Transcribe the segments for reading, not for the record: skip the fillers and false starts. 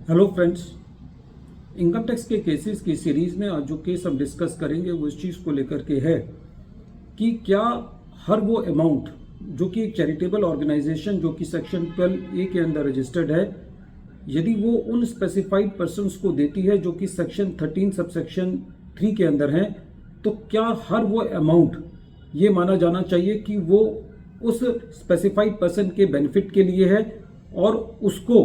Hello friends, income tax के cases की series में आज जो केस हम डिस्कस करेंगे वो इस चीज़ को लेकर के है कि क्या हर वो अमाउंट जो कि एक चैरिटेबल ऑर्गेनाइजेशन जो कि सेक्शन 12A के अंदर रजिस्टर्ड है, यदि वो उन स्पेसिफाइड पर्सन्स को देती है जो कि सेक्शन 13 सबसेक्शन 3 के अंदर हैं, तो क्या हर वो अमाउंट ये माना जाना चाहिए कि वो उस स्पेसिफाइड पर्सन के बेनिफिट के लिए है और उसको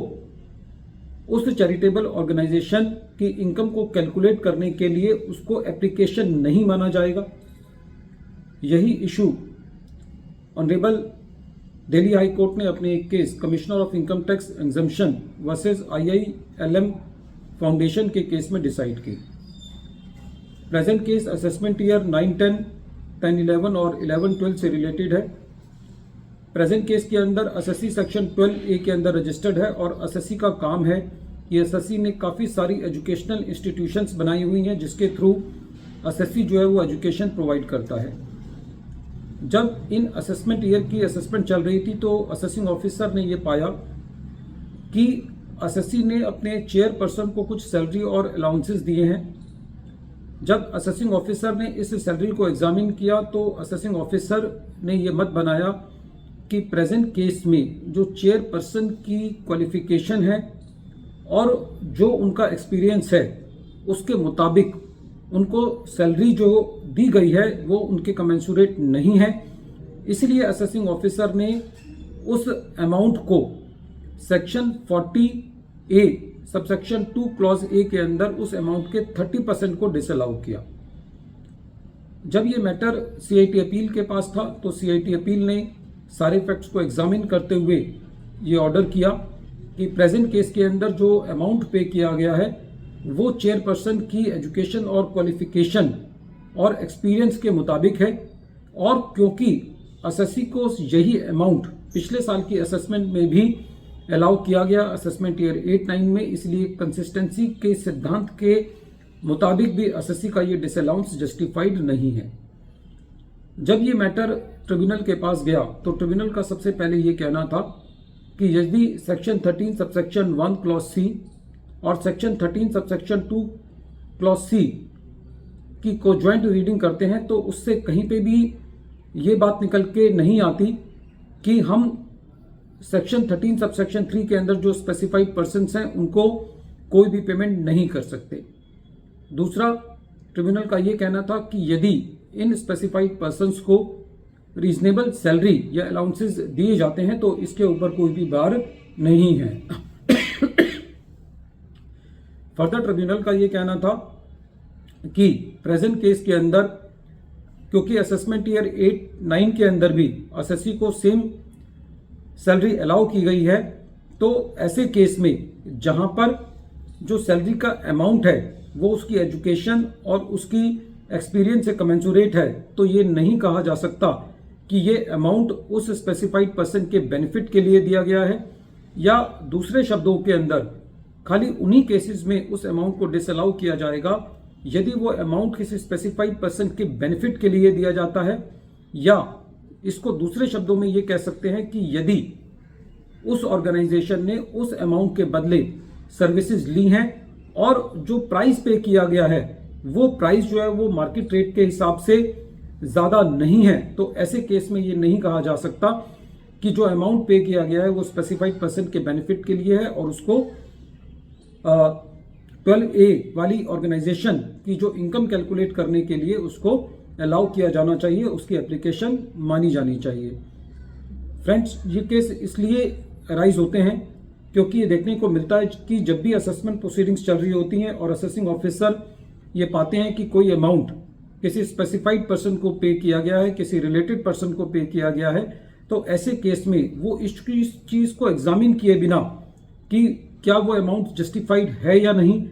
उस चैरिटेबल ऑर्गेनाइजेशन की इनकम को कैलकुलेट करने के लिए उसको एप्लीकेशन नहीं माना जाएगा। यही issue honourable Delhi high court ने अपने एक case commissioner of income tax exemption versus IILM foundation के केस में डिसाइड की। प्रेजेंट केस असेसमेंट ईयर 9, 10, 10, 11 और 11, 12 से रिलेटेड है। प्रेजेंट केस के अंदर एसएससी सेक्शन 12A के अंदर रजिस्टर्ड है और एसएससी का काम है, ये एसएससी ने काफ़ी सारी एजुकेशनल इंस्टीट्यूशंस बनाई हुई हैं जिसके थ्रू एसएससी जो है वो एजुकेशन प्रोवाइड करता है। जब इन असेसमेंट ईयर की असेसमेंट चल रही थी तो असेसिंग ऑफिसर ने ये पाया कि एसएससी ने अपने चेयरपर्सन को कुछ सैलरी और अलाउंसेस दिए हैं। जब असेसिंग ऑफिसर ने इस सैलरी को एग्जामिन किया तो असेसिंग ऑफिसर ने ये मत बनाया कि प्रेजेंट केस में जो चेयरपर्सन की क्वालिफिकेशन है और जो उनका एक्सपीरियंस है उसके मुताबिक उनको सैलरी जो दी गई है वो उनके कमेंसुरेट नहीं है। इसलिए असेसिंग ऑफिसर ने उस अमाउंट को section 40A subsection 2 clause A के अंदर उस अमाउंट के 30% को डिसअलाउ किया। जब ये मैटर CIT अपील के पास था तो CIT अपील ने सारे फैक्ट्स को एग्जामिन करते हुए ये ऑर्डर किया कि प्रेजेंट केस के अंदर जो अमाउंट पे किया गया है वो चेयरपर्सन की एजुकेशन और क्वालिफिकेशन और एक्सपीरियंस के मुताबिक है, और क्योंकि एसएससी को यही अमाउंट पिछले साल की असेसमेंट में भी अलाउ किया गया असेसमेंट ईयर 8, 9 में, इसलिए कंसिस्टेंसी के सिद्धांत के मुताबिक भी एसएससी का ये डिसअलाउंस जस्टिफाइड नहीं है। जब ये मैटर ट्रिब्यूनल के पास गया तो ट्रिब्यूनल का सबसे पहले ये कहना था कि यदि सेक्शन 13 सबसेक्शन 1 क्लॉज C और सेक्शन 13 सबसेक्शन 2 क्लॉज C की को ज्वाइंट रीडिंग करते हैं तो उससे कहीं पे भी ये बात निकल के नहीं आती कि हम सेक्शन 13 सबसेक्शन 3 के अंदर जो स्पेसिफाइड पर्सन्स हैं उनको कोई भी पेमेंट नहीं कर सकते। दूसरा, ट्रिब्यूनल का ये कहना था कि यदि इन स्पेसिफाइड पर्सन्स को रीजनेबल सैलरी या अलाउंसेस दिए जाते हैं तो इसके ऊपर कोई भी बार नहीं है। फर्दर ट्रिब्यूनल का ये कहना था कि प्रेजेंट केस के अंदर क्योंकि असेसमेंट ईयर 8, 9 के अंदर भी एसएससी को सेम सैलरी अलाउ की गई है, तो ऐसे केस में जहां पर जो सैलरी का अमाउंट है वो उसकी एजुकेशन और उसकी एक्सपीरियंस से कमेंसुरेट है, तो ये नहीं कहा जा सकता कि ये अमाउंट उस स्पेसिफाइड पर्सन के बेनिफिट के लिए दिया गया है, या दूसरे शब्दों के अंदर खाली उन्हीं केसेस में उस अमाउंट को डिसअलाउ किया जाएगा यदि वो अमाउंट किसी स्पेसिफाइड पर्सन के बेनिफिट के लिए दिया जाता है, या इसको दूसरे शब्दों में ये कह सकते हैं कि यदि उस ऑर्गेनाइजेशन ने उस अमाउंट के बदले सर्विसेज ली हैं और जो प्राइस पे किया गया है वो प्राइस जो है वो मार्केट रेट के हिसाब से ज़्यादा नहीं है, तो ऐसे केस में ये नहीं कहा जा सकता कि जो अमाउंट पे किया गया है वो स्पेसिफाइड पर्सन के बेनिफिट के लिए है और उसको 12A वाली ऑर्गेनाइजेशन की जो इनकम कैलकुलेट करने के लिए उसको अलाउ किया जाना चाहिए, उसकी एप्लीकेशन मानी जानी चाहिए। फ्रेंड्स, ये केस इसलिए राइज होते हैं क्योंकि ये देखने को मिलता है कि जब भी असेसमेंट प्रोसीडिंग्स चल रही होती हैं और असेसिंग ऑफिसर ये पाते हैं कि कोई अमाउंट किसी स्पेसिफाइड पर्सन को पे किया गया है, किसी रिलेटेड पर्सन को पे किया गया है, तो ऐसे केस में वो इस चीज़ को एग्जामिन किए बिना कि क्या वो अमाउंट जस्टिफाइड है या नहीं,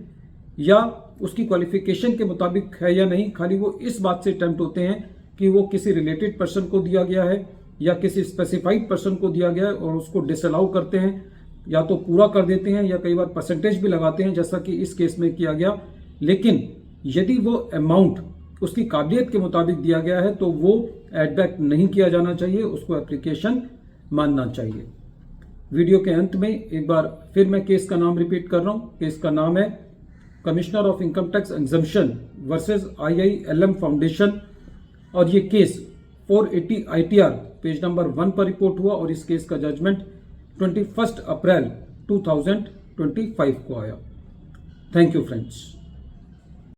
या उसकी क्वालिफिकेशन के मुताबिक है या नहीं, खाली वो इस बात से टेम्प्ट होते हैं कि वो किसी रिलेटेड पर्सन को दिया गया है या किसी स्पेसिफाइड पर्सन को दिया गया है और उसको डिसअलाउ करते हैं, या तो पूरा कर देते हैं या कई बार परसेंटेज भी लगाते हैं जैसा कि इस केस में किया गया। लेकिन यदि वो अमाउंट उसकी काबिलियत के मुताबिक दिया गया है तो वो एड बैक नहीं किया जाना चाहिए, उसको एप्लीकेशन मानना चाहिए। वीडियो के अंत में एक बार फिर मैं केस का नाम रिपीट कर रहा हूं। केस का नाम है commissioner of income tax exemption versus IILM foundation, और ये केस 480 ITR पेज नंबर 1 पर रिपोर्ट हुआ और इस केस का जजमेंट 21 अप्रैल 2025 को आया। Thank you friends.